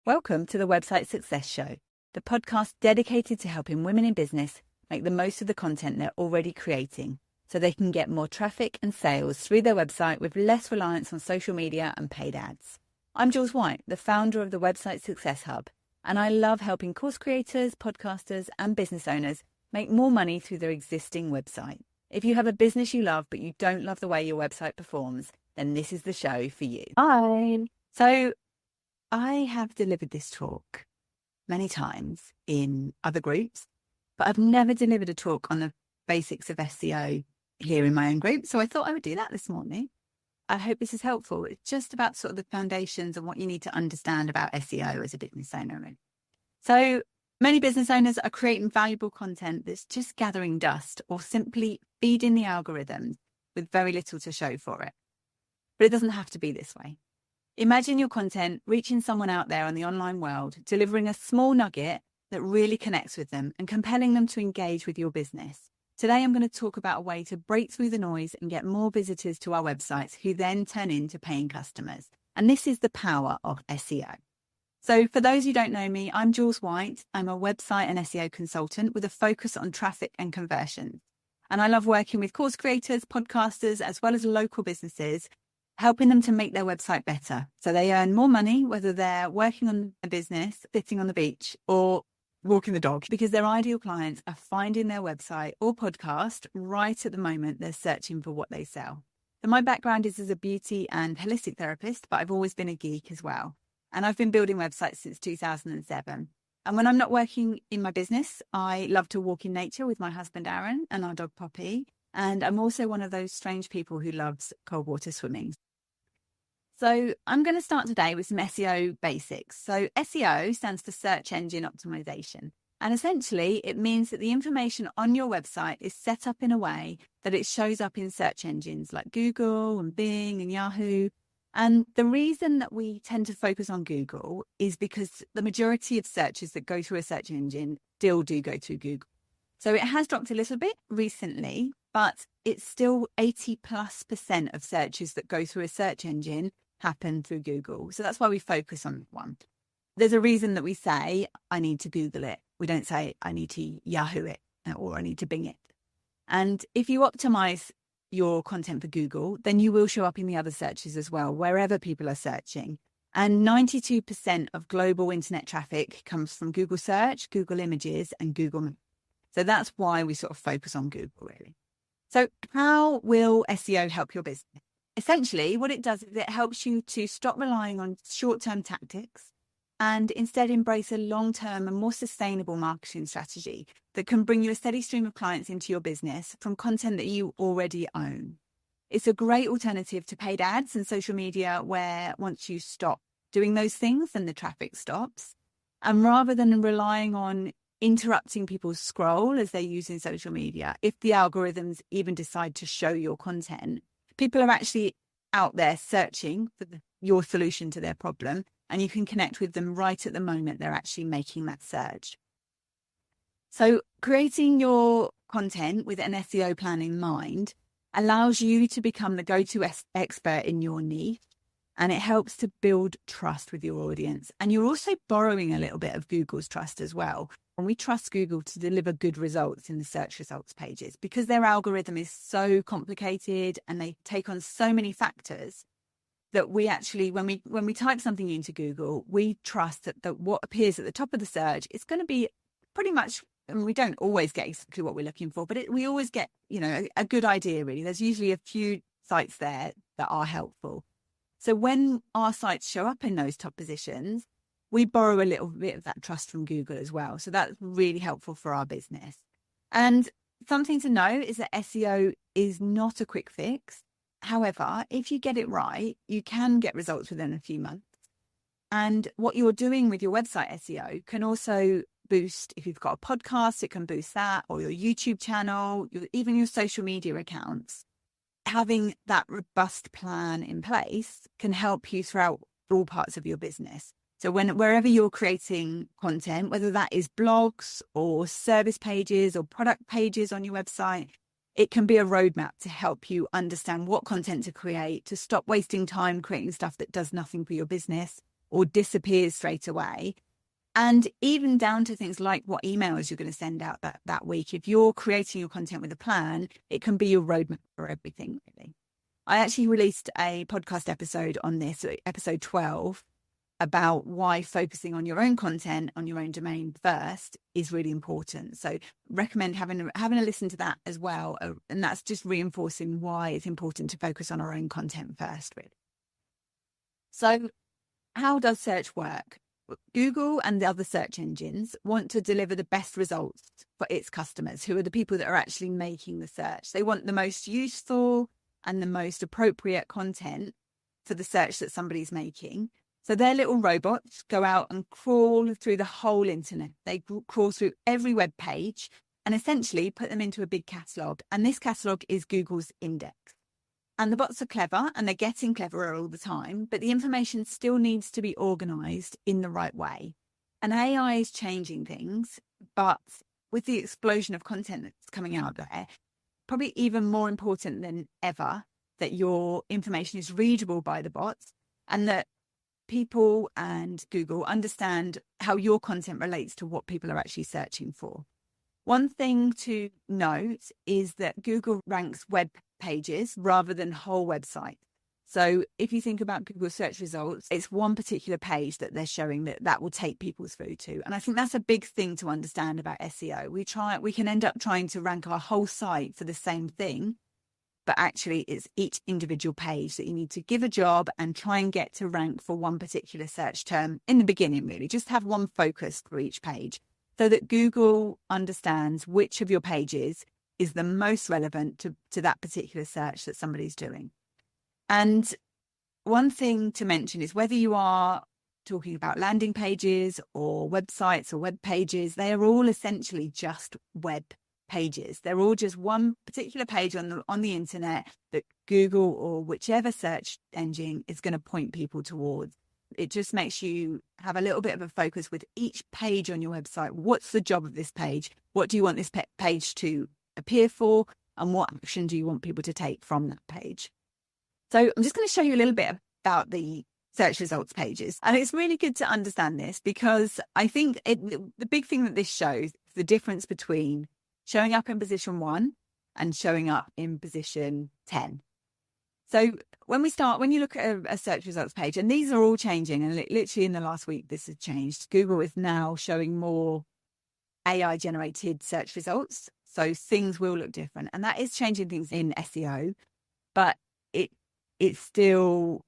Welcome to the Website Success Show, the podcast dedicated to helping women in business make the most of the content they're already creating so they can get more traffic and sales through their website with less reliance on social media and paid ads. I'm Jules, the founder of the Website Success Hub, and I love helping course creators, podcasters, and business owners make more money through their existing website. If you have a business you love but you don't love the way your website performs, then this is the show for you. Hi. So I have delivered this talk many times in other groups, but I've never delivered a talk on the basics of SEO here in my own group. So I thought I would do that this morning. I hope this is helpful. It's just about sort of the foundations and what you need to understand about SEO as a business owner. So many business owners are creating valuable content that's just gathering dust or simply feeding the algorithms with very little to show for it. But it doesn't have to be this way. Imagine your content reaching someone out there in the online world, delivering a small nugget that really connects with them and compelling them to engage with your business. Today, I'm going to talk about a way to break through the noise and get more visitors to our websites who then turn into paying customers. And this is the power of SEO. So for those who don't know me, I'm Jules White. I'm a website and SEO consultant with a focus on traffic and conversions. And I love working with course creators, podcasters, as well as local businesses, helping them to make their website better so they earn more money, whether they're working on a business, sitting on the beach, or walking the dog, because their ideal clients are finding their website or podcast right at the moment they're searching for what they sell. So my background is as a beauty and holistic therapist, but I've always been a geek as well. And I've been building websites since 2007. And when I'm not working in my business, I love to walk in nature with my husband, Aaron, and our dog, Poppy. And I'm also one of those strange people who loves cold water swimming. So I'm going to start today with some SEO basics. So SEO stands for search engine optimization. And essentially, it means that the information on your website is set up in a way that it shows up in search engines like Google and Bing and Yahoo. And the reason that we tend to focus on Google is because the majority of searches that go through a search engine still do go through Google. So it has dropped a little bit recently, but it's still 80+% of searches that go through a search engine happen through Google. So that's why we focus on one. There's a reason that we say, I need to Google it. We don't say, I need to Yahoo it or I need to Bing it. And if you optimize your content for Google, then you will show up in the other searches as well, wherever people are searching. And 92% of global internet traffic comes from Google Search, Google Images, and Google Maps. So that's why we sort of focus on Google, really. So how will SEO help your business? Essentially, what it does is it helps you to stop relying on short-term tactics and instead embrace a long-term and more sustainable marketing strategy that can bring you a steady stream of clients into your business from content that you already own. It's a great alternative to paid ads and social media where once you stop doing those things, then the traffic stops. And rather than relying on interrupting people's scroll as they're using social media, if the algorithms even decide to show your content, people are actually out there searching for your solution to their problem, and you can connect with them right at the moment they're actually making that search. So creating your content with an SEO plan in mind allows you to become the go-to expert in your niche, and it helps to build trust with your audience. And you're also borrowing a little bit of Google's trust as well. And we trust Google to deliver good results in the search results pages because their algorithm is so complicated and they take on so many factors that we actually, when we type something into Google, we trust that what appears at the top of the search is going to be pretty much, and we don't always get exactly what we're looking for, but we always get, a good idea, really. There's usually a few sites there that are helpful. So when our sites show up in those top positions, we borrow a little bit of that trust from Google as well. So that's really helpful for our business. And something to know is that SEO is not a quick fix. However, if you get it right, you can get results within a few months. And what you're doing with your website SEO can also boost, if you've got a podcast, it can boost that, or your YouTube channel, even your social media accounts. Having that robust plan in place can help you throughout all parts of your business. So wherever you're creating content, whether that is blogs or service pages or product pages on your website, it can be a roadmap to help you understand what content to create, to stop wasting time creating stuff that does nothing for your business, or disappears straight away. And even down to things like what emails you're going to send out that week. If you're creating your content with a plan, it can be your roadmap for everything, really. I actually released a podcast episode on this, episode 12, about why focusing on your own content, on your own domain first is really important. So recommend having a listen to that as well. And that's just reinforcing why it's important to focus on our own content first, really. So how does search work? Google and the other search engines want to deliver the best results for its customers, who are the people that are actually making the search. They want the most useful and the most appropriate content for the search that somebody's making. So their little robots go out and crawl through the whole internet. They crawl through every web page and essentially put them into a big catalogue. And this catalogue is Google's index. And the bots are clever and they're getting cleverer all the time, but the information still needs to be organised in the right way. And AI is changing things, but with the explosion of content that's coming out there, probably even more important than ever that your information is readable by the bots and that people and Google understand how your content relates to what people are actually searching for. One thing to note is that Google ranks web pages rather than whole websites. So if you think about Google search results, it's one particular page that they're showing that will take people through to. And I think that's a big thing to understand about SEO. We can end up trying to rank our whole site for the same thing, but actually it's each individual page that you need to give a job and try and get to rank for one particular search term in the beginning, really. Just have one focus for each page so that Google understands which of your pages is the most relevant to that particular search that somebody's doing. And one thing to mention is whether you are talking about landing pages or websites or web pages, they are all essentially just web pages. They're all just one particular page on the internet that Google or whichever search engine is going to point people towards. It just makes you have a little bit of a focus with each page on your website. What's the job of this page? What do you want this page to appear for? And what action do you want people to take from that page? So I'm just going to show you a little bit about the search results pages. And it's really good to understand this because I think the big thing that this shows is the difference between showing up in position 1 and showing up in position 10. So when you look at a search results page, and these are all changing, and literally in the last week, this has changed. Google is now showing more AI generated search results. So things will look different, and that is changing things in SEO, but it's still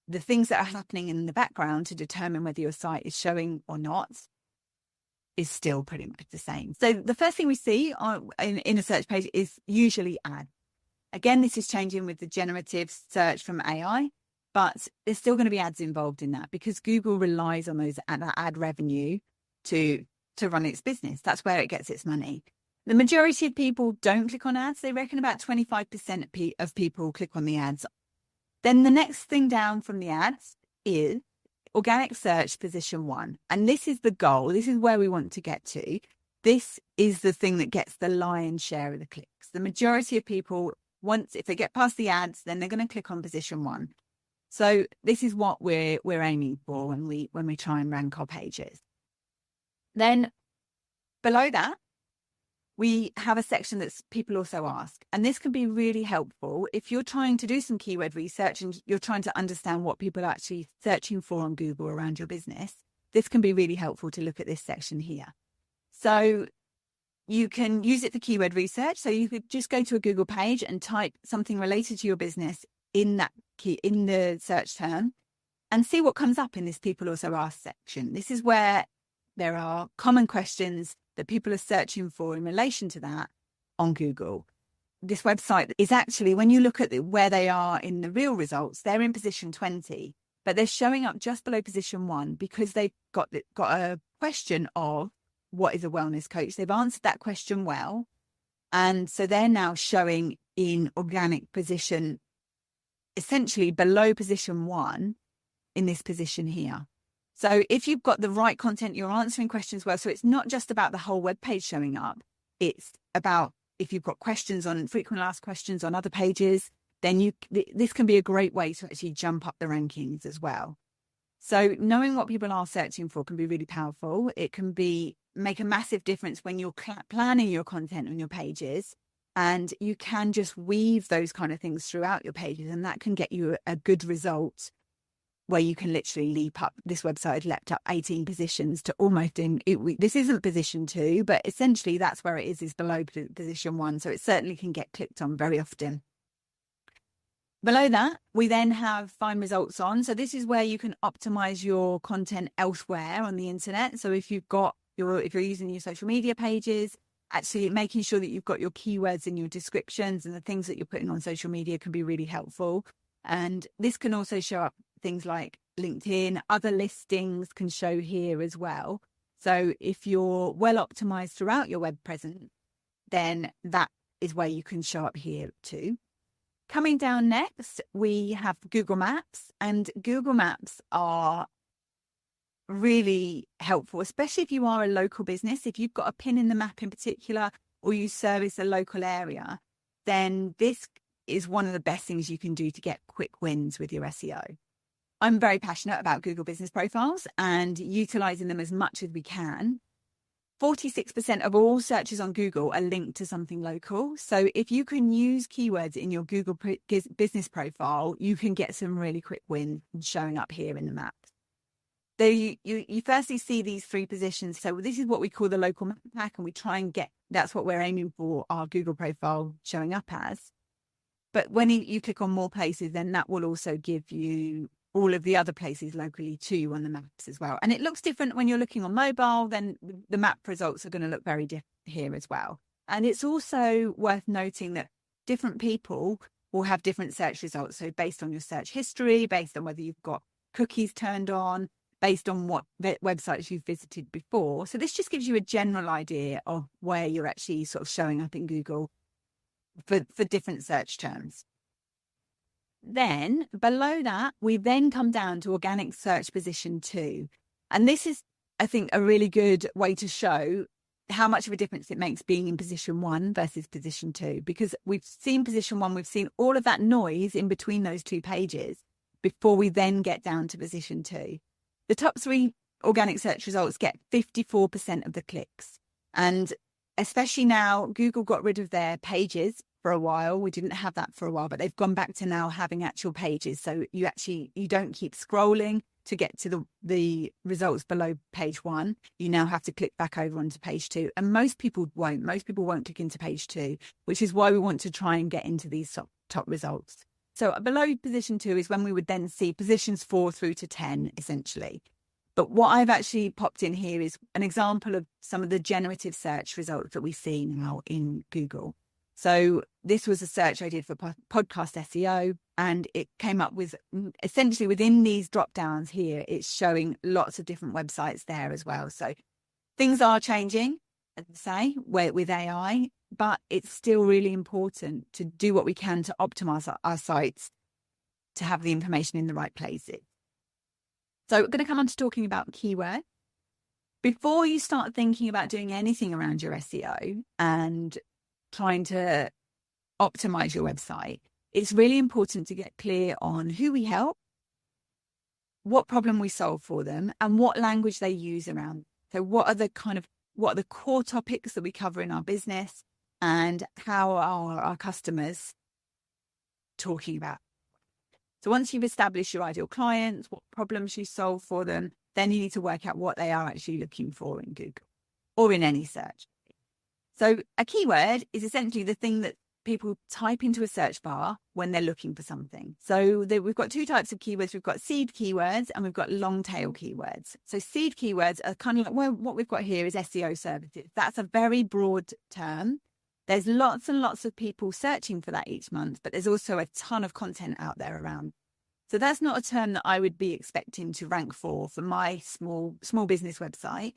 the things that are happening in the background to determine whether your site is showing or not is still pretty much the same. So the first thing we see in a search page is usually ads. Again, this is changing with the generative search from AI, but there's still going to be ads involved in that because Google relies on that ad revenue to run its business. That's where it gets its money. The majority of people don't click on ads. They reckon about 25% of people click on the ads. Then the next thing down from the ads is organic search position 1. And this is the goal. This is where we want to get to. This is the thing that gets the lion's share of the clicks. The majority of people, if they get past the ads, then they're going to click on position 1. So this is what we're aiming for when we try and rank our pages. Then below that, we have a section that people also ask. And this can be really helpful if you're trying to do some keyword research and you're trying to understand what people are actually searching for on Google around your business. This can be really helpful to look at this section here. So you can use it for keyword research. So you could just go to a Google page and type something related to your business in the search term and see what comes up in this people also ask section. This is where there are common questions that people are searching for in relation to that on Google. This website is actually, when you look at where they are in the real results, they're in position 20, but they're showing up just below position 1 because they've got a question of what is a wellness coach. They've answered that question well. And so they're now showing in organic position, essentially below position 1 in this position here. So if you've got the right content, you're answering questions well. So it's not just about the whole web page showing up. It's about if you've got questions on frequently asked questions on other pages, then this can be a great way to actually jump up the rankings as well. So knowing what people are searching for can be really powerful. It can make a massive difference when you're planning your content on your pages, and you can just weave those kind of things throughout your pages, and that can get you a good result where you can literally leap up. This website leapt up 18 positions to almost this isn't position 2, but essentially that's where it is below position 1. So it certainly can get clicked on very often. Below that, we then have find results on. So this is where you can optimize your content elsewhere on the internet. So if you're using your social media pages, actually making sure that you've got your keywords in your descriptions and the things that you're putting on social media can be really helpful. And this can also show up things like LinkedIn. Other listings can show here as well. So if you're well optimized throughout your web presence, then that is where you can show up here too. Coming down next, we have Google Maps, and Google Maps are really helpful, especially if you are a local business. If you've got a pin in the map in particular, or you service a local area, then this is one of the best things you can do to get quick wins with your SEO. I'm very passionate about Google business profiles and utilizing them as much as we can. 46% of all searches on Google are linked to something local. So if you can use keywords in your Google business profile, you can get some really quick wins showing up here in the map. So you firstly see these 3 positions. So this is what we call the local map pack, and we try and that's what we're aiming for our Google profile showing up as. But when you click on more places, then that will also give you all of the other places locally too on the maps as well. And it looks different when you're looking on mobile, then the map results are going to look very different here as well. And it's also worth noting that different people will have different search results. So based on your search history, based on whether you've got cookies turned on, based on what websites you've visited before. So this just gives you a general idea of where you're actually sort of showing up in Google for different search terms. Then below that, we then come down to organic search position 2. And this is, I think, a really good way to show how much of a difference it makes being in position 1 versus position 2, because we've seen position 1, we've seen all of that noise in between those 2 pages before we then get down to position 2. The top 3 organic search results get 54% of the clicks. And especially now, Google got rid of their pages for a while. We didn't have that for a while, but they've gone back to now having actual pages. So you don't keep scrolling to get to the results below page 1. You now have to click back over onto page 2. And most people won't. Most people won't click into page 2, which is why we want to try and get into these top results. So below position 2 is when we would then see positions 4 through to 10, essentially. But what I've actually popped in here is an example of some of the generative search results that we see now in Google. So this was a search I did for podcast SEO, and it came up with essentially within these drop downs here, it's showing lots of different websites there as well. So things are changing, as I say, with AI, but it's still really important to do what we can to optimize our sites to have the information in the right places. So we're going to come on to talking about keywords. Before you start thinking about doing anything around your SEO and trying to optimize your website, it's really important to get clear on who we help, what problem we solve for them, and what language they use around. So what are the core topics that we cover in our business, and how are our customers talking about? So once you've established your ideal clients, what problems you solve for them, then you need to work out what they are actually looking for in Google or in any search. So a keyword is essentially the thing that people type into a search bar when they're looking for something. So we've got 2 types of keywords. We've got seed keywords and we've got long tail keywords. So seed keywords are kind of like, well, what we've got here is SEO services. That's a very broad term. There's lots and lots of people searching for that each month, but there's also a ton of content out there around. So that's not a term that I would be expecting to rank for my small business website.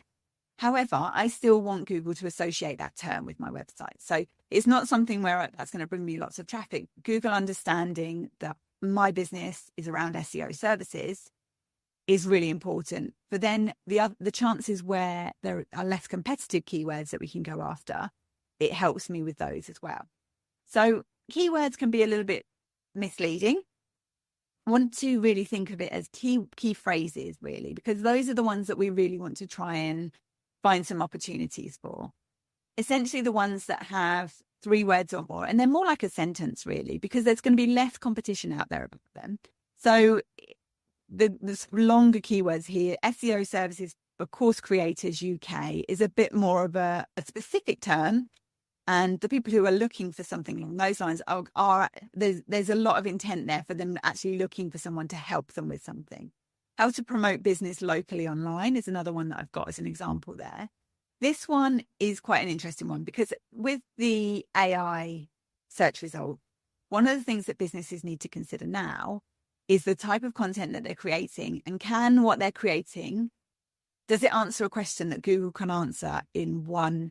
However, I still want Google to associate that term with my website. So it's not something where that's going to bring me lots of traffic. Google understanding that my business is around SEO services is really important. But then the chances where there are less competitive keywords that we can go after, it helps me with those as well. So keywords can be a little bit misleading. want to really think of it as key phrases, really, because those are the ones that we really want to try and find some opportunities for. Essentially the ones that have 3 words or more, and they're more like a sentence, really, because there's going to be less competition out there about them. So the longer keywords here, SEO services for course creators UK is a bit more of a specific term. And the people who are looking for something along those lines are there's a lot of intent there for them actually looking for someone to help them with something. How to promote business locally online is another one that I've got as an example there. This one is quite an interesting one because with the AI search result, one of the things that businesses need to consider now is the type of content that they're creating, and can what they're creating, does it answer a question that Google can answer in one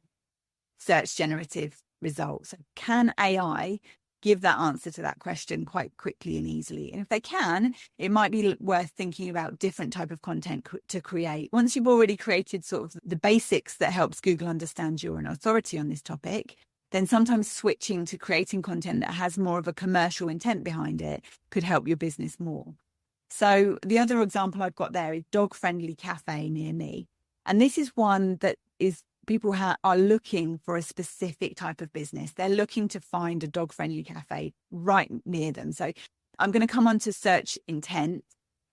search generative result? So can AI give that answer to that question quite quickly and easily? And if they can, it might be worth thinking about different type of content to create. Once you've already created sort of the basics that helps Google understand you're an authority on this topic, then sometimes switching to creating content that has more of a commercial intent behind it could help your business more. So the other example I've got there is dog-friendly cafe near me. And this is one that is people are looking for a specific type of business. They're looking to find a dog-friendly cafe right near them. So I'm going to come on to search intent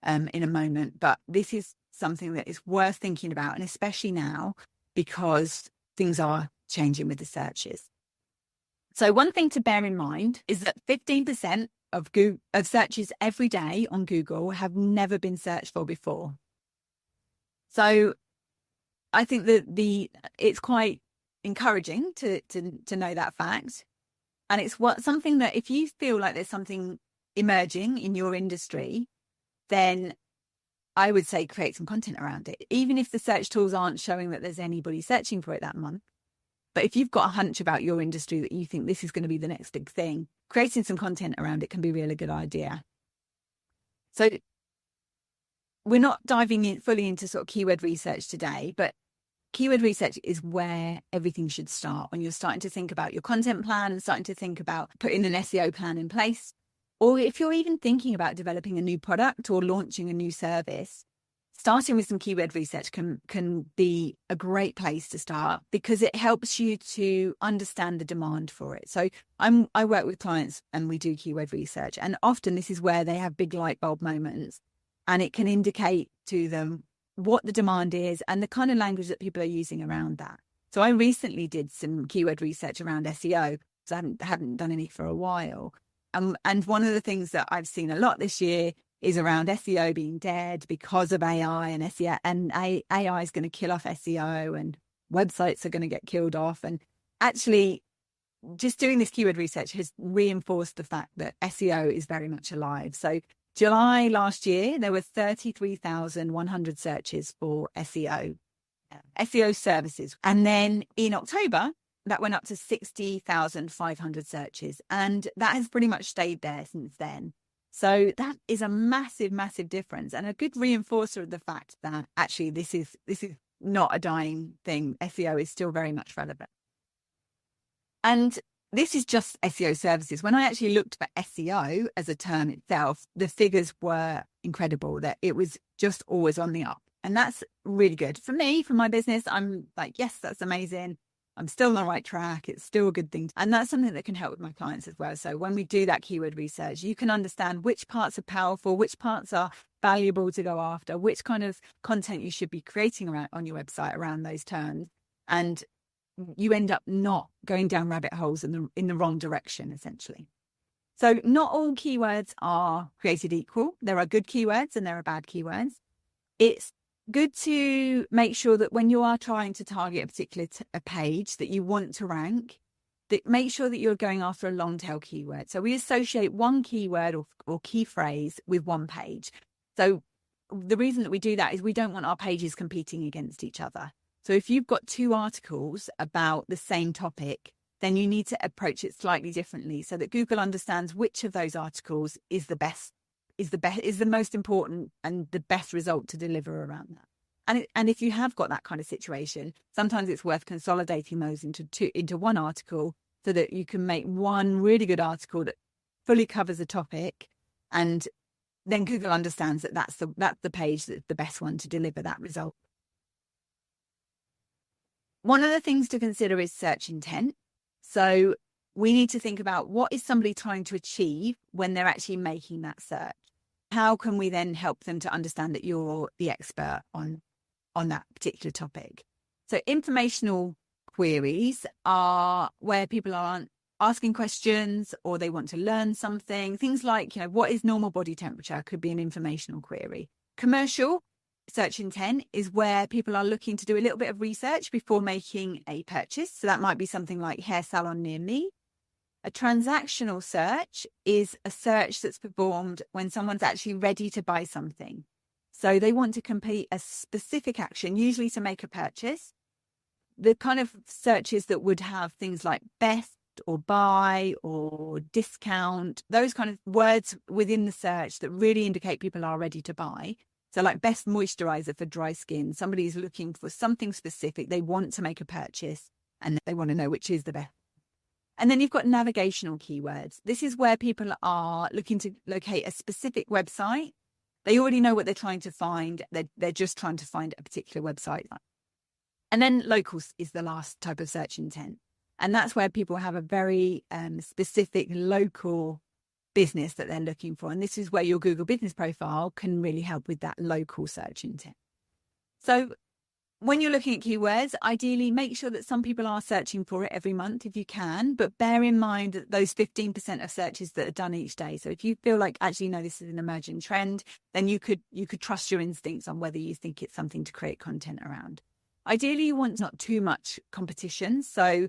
in a moment, but this is something that is worth thinking about, and especially now because things are changing with the searches. So one thing to bear in mind is that 15% of searches every day on Google have never been searched for before. So I think that it's quite encouraging to know that fact. And it's something that if you feel like there's something emerging in your industry, then I would say create some content around it. Even if the search tools aren't showing that there's anybody searching for it that month. But if you've got a hunch about your industry that you think this is going to be the next big thing, creating some content around it can be a really good idea. So we're not diving in fully into sort of keyword research today, but keyword research is where everything should start when you're starting to think about your content plan and starting to think about putting an SEO plan in place. Or if you're even thinking about developing a new product or launching a new service, starting with some keyword research can be a great place to start because it helps you to understand the demand for it. So I work with clients and we do keyword research, and often this is where they have big light bulb moments, and it can indicate to them what the demand is and the kind of language that people are using around that. So I recently did some keyword research around SEO because I haven't done any for a while. And one of the things that I've seen a lot this year is around SEO being dead because of AI, and SEO and AI is going to kill off SEO and websites are going to get killed off. And actually just doing this keyword research has reinforced the fact that SEO is very much alive. So July last year, there were 33,100 searches for SEO services. And then in October, that went up to 60,500 searches. And that has pretty much stayed there since then. So that is a massive, massive difference, and a good reinforcer of the fact that actually this is not a dying thing. SEO is still very much relevant. And this is just SEO services. When I actually looked for SEO as a term itself, the figures were incredible, that it was just always on the up. And that's really good. For me, for my business, I'm like, yes, that's amazing. I'm still on the right track. It's still a good thing. And that's something that can help with my clients as well. So when we do that keyword research, you can understand which parts are powerful, which parts are valuable to go after, which kind of content you should be creating around on your website around those terms. And you end up not going down rabbit holes in the wrong direction, essentially. So not all keywords are created equal. There are good keywords and there are bad keywords. It's good to make sure that when you are trying to target a particular page that you want to rank, that make sure that you're going after a long tail keyword. So we associate one keyword or key phrase with one page. So the reason that we do that is we don't want our pages competing against each other. So if you've got 2 articles about the same topic, then you need to approach it slightly differently so that Google understands which of those articles is the most important and the best result to deliver around that. And if you have got that kind of situation, sometimes it's worth consolidating those into one article so that you can make one really good article that fully covers a topic and then Google understands that that's the page that's the best one to deliver that result. One of the things to consider is search intent. So we need to think about, what is somebody trying to achieve when they're actually making that search? How can we then help them to understand that you're the expert on that particular topic? So informational queries are where people aren't asking questions, or they want to learn something. Things like, what is normal body temperature could be an informational query. Commercial search intent is where people are looking to do a little bit of research before making a purchase. So that might be something like hair salon near me. A transactional search is a search that's performed when someone's actually ready to buy something. So they want to complete a specific action, usually to make a purchase. The kind of searches that would have things like best or buy or discount, those kind of words within the search that really indicate people are ready to buy. So like best moisturizer for dry skin, somebody is looking for something specific. They want to make a purchase and they want to know which is the best. And then you've got navigational keywords. This is where people are looking to locate a specific website. They already know what they're trying to find. They're just trying to find a particular website. And then locals is the last type of search intent. And that's where people have a very specific local business that they're looking for. And this is where your Google business profile can really help with that local search intent. So when you're looking at keywords, ideally make sure that some people are searching for it every month if you can, but bear in mind that those 15% of searches that are done each day. So if you feel like, actually, no, this is an emerging trend, then you could trust your instincts on whether you think it's something to create content around. Ideally, you want not too much competition. So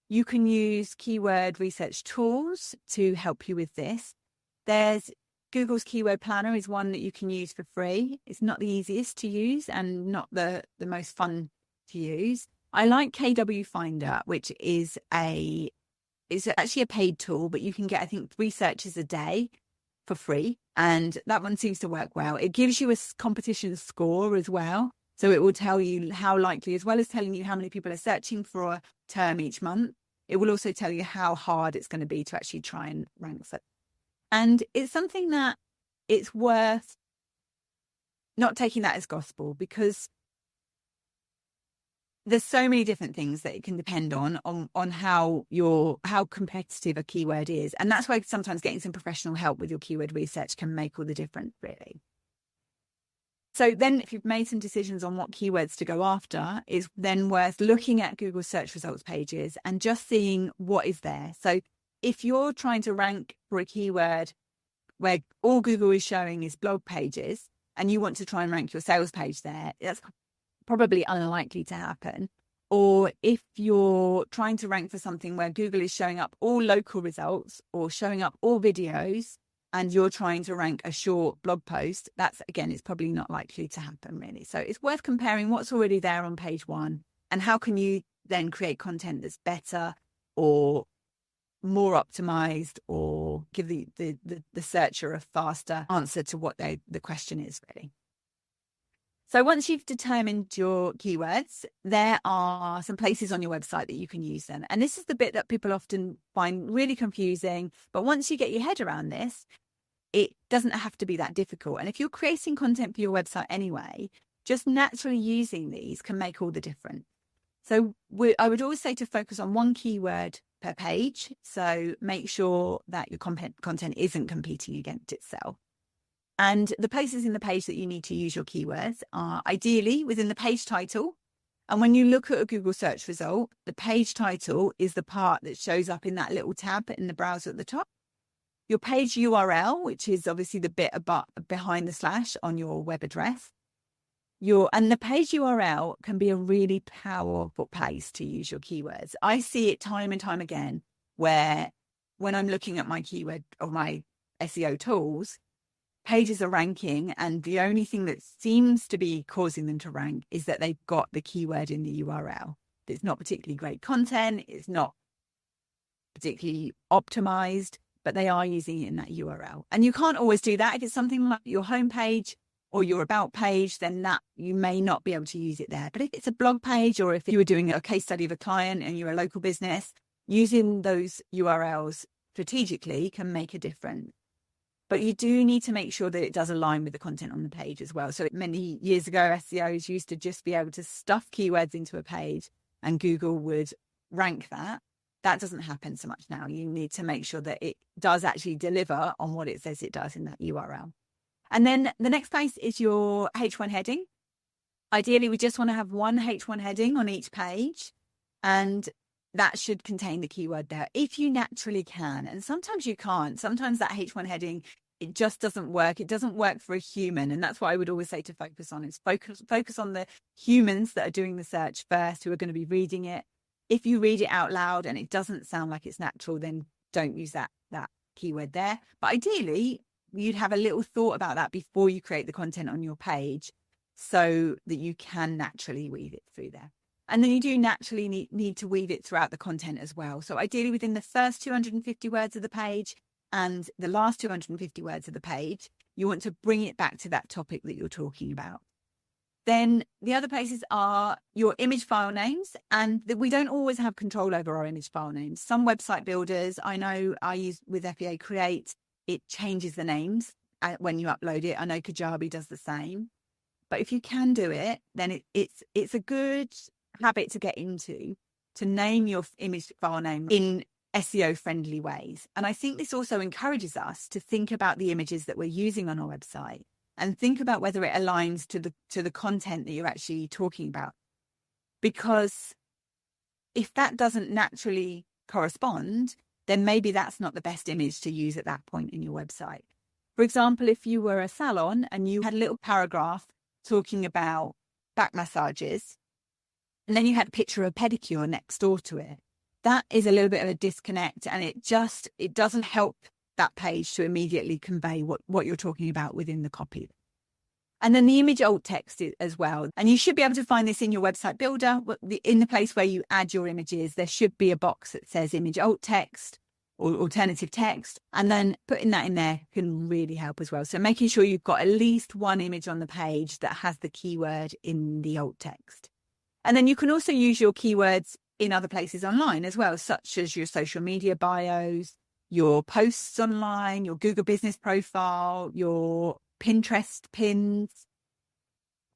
you can use keyword research tools to help you with this. There's Google's Keyword Planner is one that you can use for free. It's not the easiest to use and not the most fun to use. I like KW Finder, which is actually a paid tool, but you can get, I think, 3 searches a day for free. And that one seems to work well. It gives you a competition score as well. So it will tell you how likely, as well as telling you how many people are searching for a term each month, it will also tell you how hard it's going to be to actually try and rank it. And it's something that it's worth not taking that as gospel, because there's so many different things that it can depend on how competitive a keyword is. And that's why sometimes getting some professional help with your keyword research can make all the difference, really. So then if you've made some decisions on what keywords to go after, it's then worth looking at Google search results pages and just seeing what is there. So if you're trying to rank for a keyword where all Google is showing is blog pages and you want to try and rank your sales page there, that's probably unlikely to happen. Or if you're trying to rank for something where Google is showing up all local results or showing up all videos, and you're trying to rank a short blog post, that's, again, it's probably not likely to happen, really. So it's worth comparing what's already there on page 1 and how can you then create content that's better or more optimized or give the searcher a faster answer to what the question is, really. So once you've determined your keywords, there are some places on your website that you can use them. And this is the bit that people often find really confusing. But once you get your head around this, it doesn't have to be that difficult. And if you're creating content for your website anyway, just naturally using these can make all the difference. So I would always say to focus on one keyword per page. So make sure that your content isn't competing against itself. And the places in the page that you need to use your keywords are ideally within the page title. And when you look at a Google search result, the page title is the part that shows up in that little tab in the browser at the top. Your page URL, which is obviously the bit behind the slash on your web address. And the page URL can be a really powerful place to use your keywords. I see it time and time again where when I'm looking at my keyword or my SEO tools, pages are ranking, and the only thing that seems to be causing them to rank is that they've got the keyword in the URL. It's not particularly great content. It's not particularly optimized, but they are using it in that URL. And you can't always do that. If it's something like your homepage or your about page, then that you may not be able to use it there. But if it's a blog page, or if you were doing a case study of a client and you're a local business, using those URLs strategically can make a difference. But you do need to make sure that it does align with the content on the page as well. So many years ago, SEOs used to just be able to stuff keywords into a page and Google would rank that. That doesn't happen so much now. You need to make sure that it does actually deliver on what it says it does in that URL. And then the next place is your H1 heading. Ideally, we just want to have one H1 heading on each page, and that should contain the keyword there if you naturally can. And sometimes you can't. Sometimes that H1 heading, it just doesn't work. It doesn't work for a human. And that's what I would always say to focus on is focus on the humans that are doing the search first, who are going to be reading it. If you read it out loud and it doesn't sound like it's natural, then don't use that keyword there. But ideally, you'd have a little thought about that before you create the content on your page so that you can naturally weave it through there. And then you do naturally need to weave it throughout the content as well. So ideally within the first 250 words of the page and the last 250 words of the page, you want to bring it back to that topic that you're talking about. Then the other places are your image file names, and we don't always have control over our image file names. Some website builders, I know I use with FBA Create, it changes the names when you upload it. I know Kajabi does the same. But if you can do it, then it's a good habit to get into, to name your image file name in SEO friendly ways. And I think this also encourages us to think about the images that we're using on our website and think about whether it aligns to the content that you're actually talking about. Because if that doesn't naturally correspond, then maybe that's not the best image to use at that point in your website. For example, if you were a salon and you had a little paragraph talking about back massages, and then you had a picture of a pedicure next door to it, that is a little bit of a disconnect, and it doesn't help that page to immediately convey what you're talking about within the copy. And then the image alt text as well. And you should be able to find this in your website builder. In the place where you add your images, there should be a box that says image alt text or alternative text. And then putting that in there can really help as well. So making sure you've got at least one image on the page that has the keyword in the alt text. And then you can also use your keywords in other places online as well, such as your social media bios, your posts online, your Google business profile, your Pinterest pins.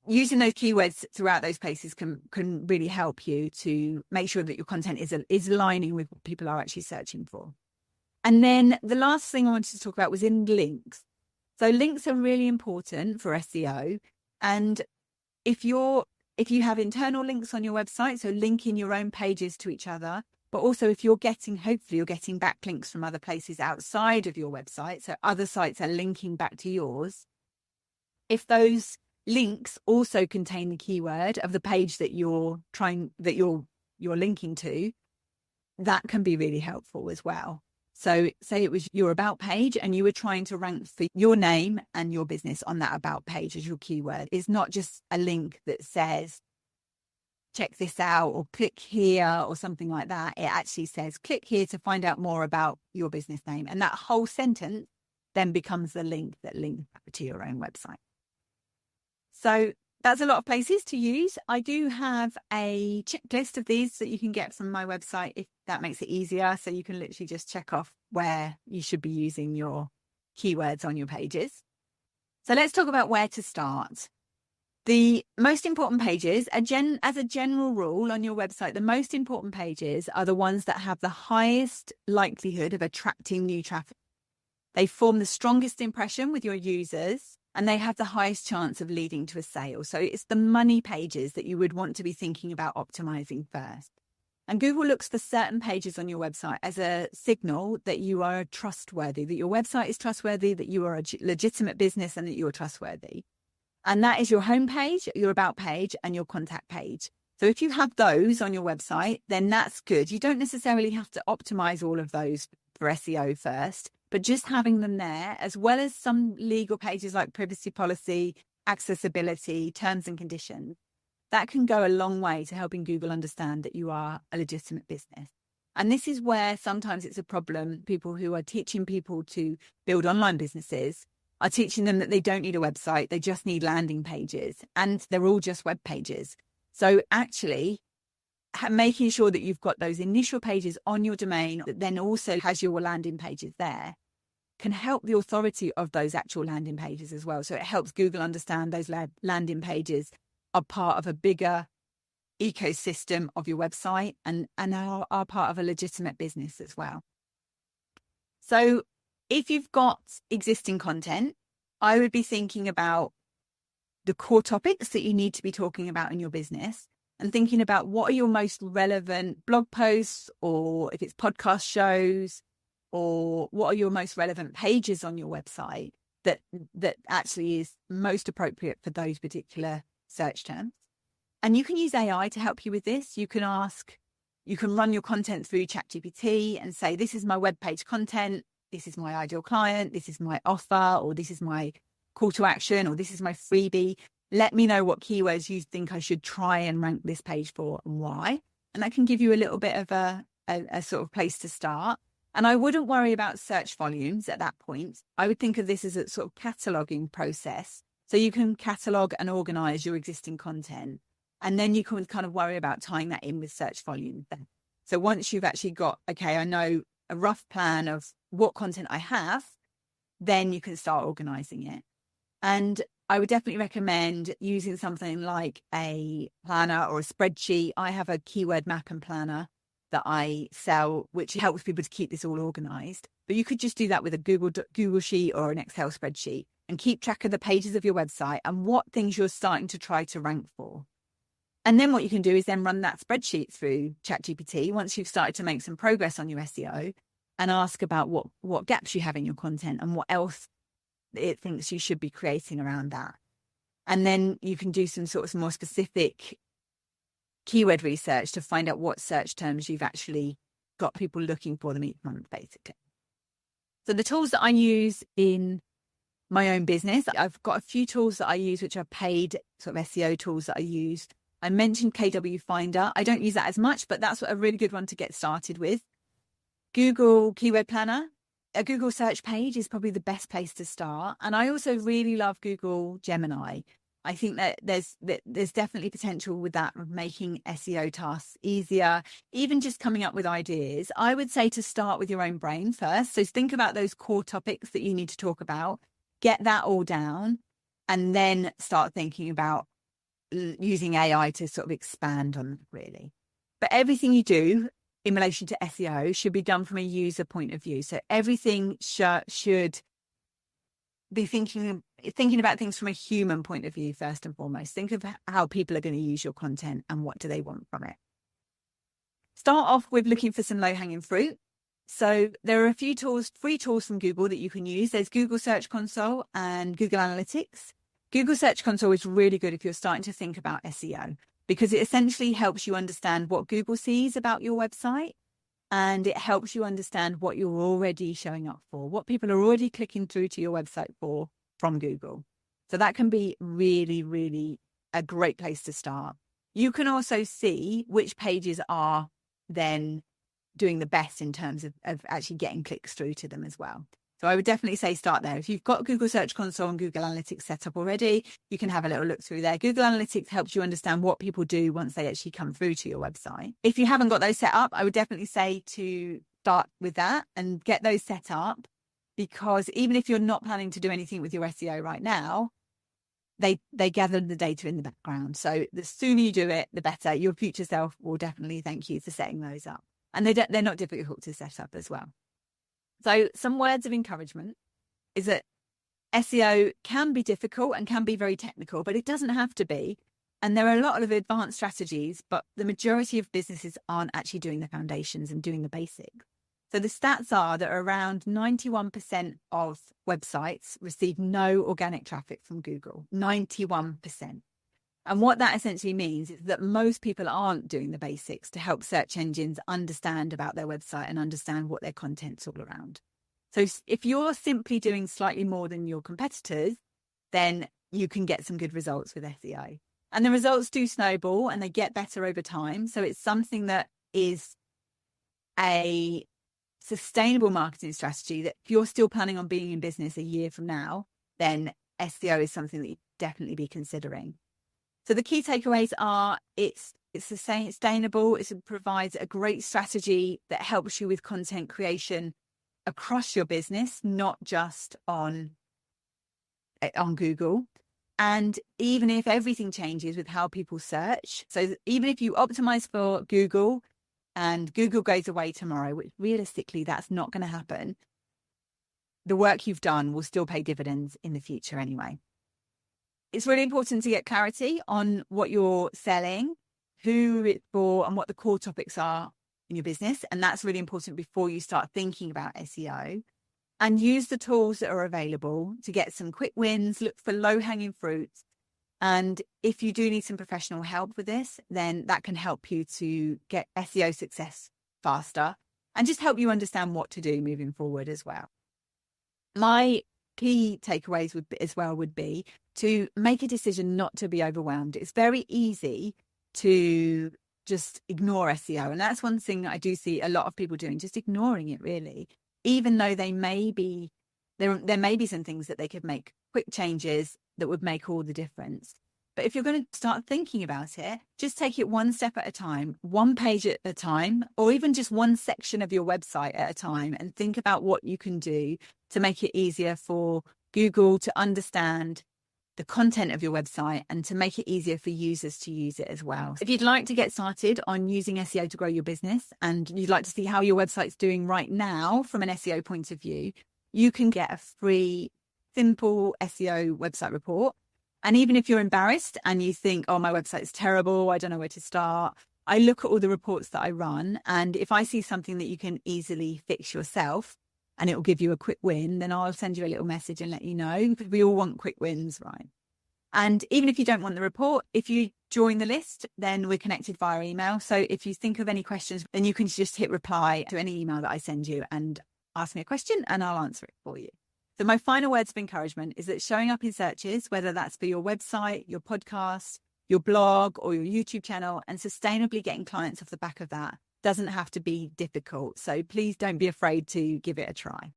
Using those keywords throughout those places can really help you to make sure that your content is aligning with what people are actually searching for. And then the last thing I wanted to talk about was in links. So links are really important for SEO. And if you have internal links on your website, so linking your own pages to each other, but also if hopefully you're getting backlinks from other places outside of your website, so other sites are linking back to yours. If those links also contain the keyword of the page that you're linking to, that can be really helpful as well. So say it was your about page and you were trying to rank for your name and your business on that about page as your keyword. It's not just a link that says, check this out or click here or something like that. It actually says, click here to find out more about your business name. And that whole sentence then becomes the link that links back to your own website. So that's a lot of places to use. I do have a checklist of these that you can get from my website if that makes it easier. So you can literally just check off where you should be using your keywords on your pages. So let's talk about where to start. The most important pages, as a general rule on your website, the most important pages are the ones that have the highest likelihood of attracting new traffic. They form the strongest impression with your users, and they have the highest chance of leading to a sale. So it's the money pages that you would want to be thinking about optimizing first. And Google looks for certain pages on your website as a signal that you are trustworthy, that your website is trustworthy, that you are a legitimate business and that you're trustworthy. And that is your homepage, your about page, and your contact page. So if you have those on your website, then that's good. You don't necessarily have to optimize all of those for SEO first, but just having them there, as well as some legal pages like privacy policy, accessibility, terms and conditions, that can go a long way to helping Google understand that you are a legitimate business. And this is where sometimes it's a problem. People who are teaching people to build online businesses are teaching them that they don't need a website. They just need landing pages, and they're all just web pages. So actually making sure that you've got those initial pages on your domain that then also has your landing pages there can help the authority of those actual landing pages as well. So it helps Google understand those landing pages are part of a bigger ecosystem of your website and are part of a legitimate business as well. So if you've got existing content, I would be thinking about the core topics that you need to be talking about in your business and thinking about what are your most relevant blog posts, or if it's podcast shows, or what are your most relevant pages on your website that actually is most appropriate for those particular search terms. And you can use AI to help you with this. You can run your content through ChatGPT and say, this is my webpage content, this is my ideal client, this is my offer, or this is my call to action, or this is my freebie. Let me know what keywords you think I should try and rank this page for and why. And that can give you a little bit of a sort of place to start. And I wouldn't worry about search volumes at that point. I would think of this as a sort of cataloging process. So you can catalog and organize your existing content. And then you can kind of worry about tying that in with search volume. So once you've actually got, okay, I know a rough plan of what content I have, then you can start organizing it. And I would definitely recommend using something like a planner or a spreadsheet. I have a keyword map and planner that I sell, which helps people to keep this all organized. But you could just do that with a Google sheet or an Excel spreadsheet and keep track of the pages of your website and what things you're starting to try to rank for. And then what you can do is then run that spreadsheet through ChatGPT once you've started to make some progress on your SEO and ask about what gaps you have in your content and what else it thinks you should be creating around that. And then you can do some sort of more specific keyword research to find out what search terms you've actually got people looking for them each month, basically. So the tools that I use in my own business, I've got a few tools that I use, which are paid sort of SEO tools that I use. I mentioned KW Finder. I don't use that as much, but that's a really good one to get started with. Google Keyword Planner. A Google search page is probably the best place to start. And I also really love Google Gemini. I think that there's definitely potential with that of making SEO tasks easier, even just coming up with ideas. I would say to start with your own brain first. So think about those core topics that you need to talk about, get that all down, and then start thinking about using AI to sort of expand on it, really. But everything you do in relation to SEO should be done from a user point of view. So everything should be thinking about things from a human point of view first and foremost. Think of how people are going to use your content and what do they want from it. Start off with looking for some low-hanging fruit. So there are a few tools, free tools from Google that you can use. There's Google Search Console and Google Analytics. Google Search Console is really good if you're starting to think about SEO, because it essentially helps you understand what Google sees about your website, and it helps you understand what you're already showing up for, what people are already clicking through to your website for from Google. So that can be really, really a great place to start. You can also see which pages are then doing the best in terms of actually getting clicks through to them as well. So I would definitely say start there. If you've got Google Search Console and Google Analytics set up already, you can have a little look through there. Google Analytics helps you understand what people do once they actually come through to your website. If you haven't got those set up, I would definitely say to start with that and get those set up, because even if you're not planning to do anything with your SEO right now, they gather the data in the background. So the sooner you do it, the better. Your future self will definitely thank you for setting those up. And they're not difficult to set up as well. So some words of encouragement is that SEO can be difficult and can be very technical, but it doesn't have to be. And there are a lot of advanced strategies, but the majority of businesses aren't actually doing the foundations and doing the basics. So the stats are that around 91% of websites receive no organic traffic from Google, 91%. And what that essentially means is that most people aren't doing the basics to help search engines understand about their website and understand what their content's all around. So if you're simply doing slightly more than your competitors, then you can get some good results with SEO. And the results do snowball and they get better over time. So it's something that is a sustainable marketing strategy that if you're still planning on being in business a year from now, then SEO is something that you definitely be considering. So the key takeaways are it's sustainable. It provides a great strategy that helps you with content creation across your business, not just on Google. And even if everything changes with how people search, so even if you optimize for Google and Google goes away tomorrow, which realistically that's not going to happen, the work you've done will still pay dividends in the future anyway. It's really important to get clarity on what you're selling, who it's for, and what the core topics are in your business. And that's really important before you start thinking about SEO. And use the tools that are available to get some quick wins, look for low-hanging fruits. And if you do need some professional help with this, then that can help you to get SEO success faster and just help you understand what to do moving forward as well. My key takeaways would be to make a decision not to be overwhelmed. It's very easy to just ignore SEO. And that's one thing that I do see a lot of people doing, just ignoring it really. Even though there may be some things that they could make quick changes that would make all the difference. But if you're going to start thinking about it, just take it one step at a time, one page at a time, or even just one section of your website at a time, and think about what you can do to make it easier for Google to understand the content of your website and to make it easier for users to use it as well. If you'd like to get started on using SEO to grow your business and you'd like to see how your website's doing right now from an SEO point of view, you can get a free, simple SEO website report. And even if you're embarrassed and you think, oh, my website's terrible, I don't know where to start, I look at all the reports that I run. And if I see something that you can easily fix yourself, and it will give you a quick win, then I'll send you a little message and let you know, because we all want quick wins, right? And even if you don't want the report, if you join the list, then we're connected via email. So if you think of any questions, then you can just hit reply to any email that I send you and ask me a question and I'll answer it for you. So my final words of encouragement is that showing up in searches, whether that's for your website, your podcast, your blog, or your YouTube channel, and sustainably getting clients off the back of that doesn't have to be difficult. So please don't be afraid to give it a try.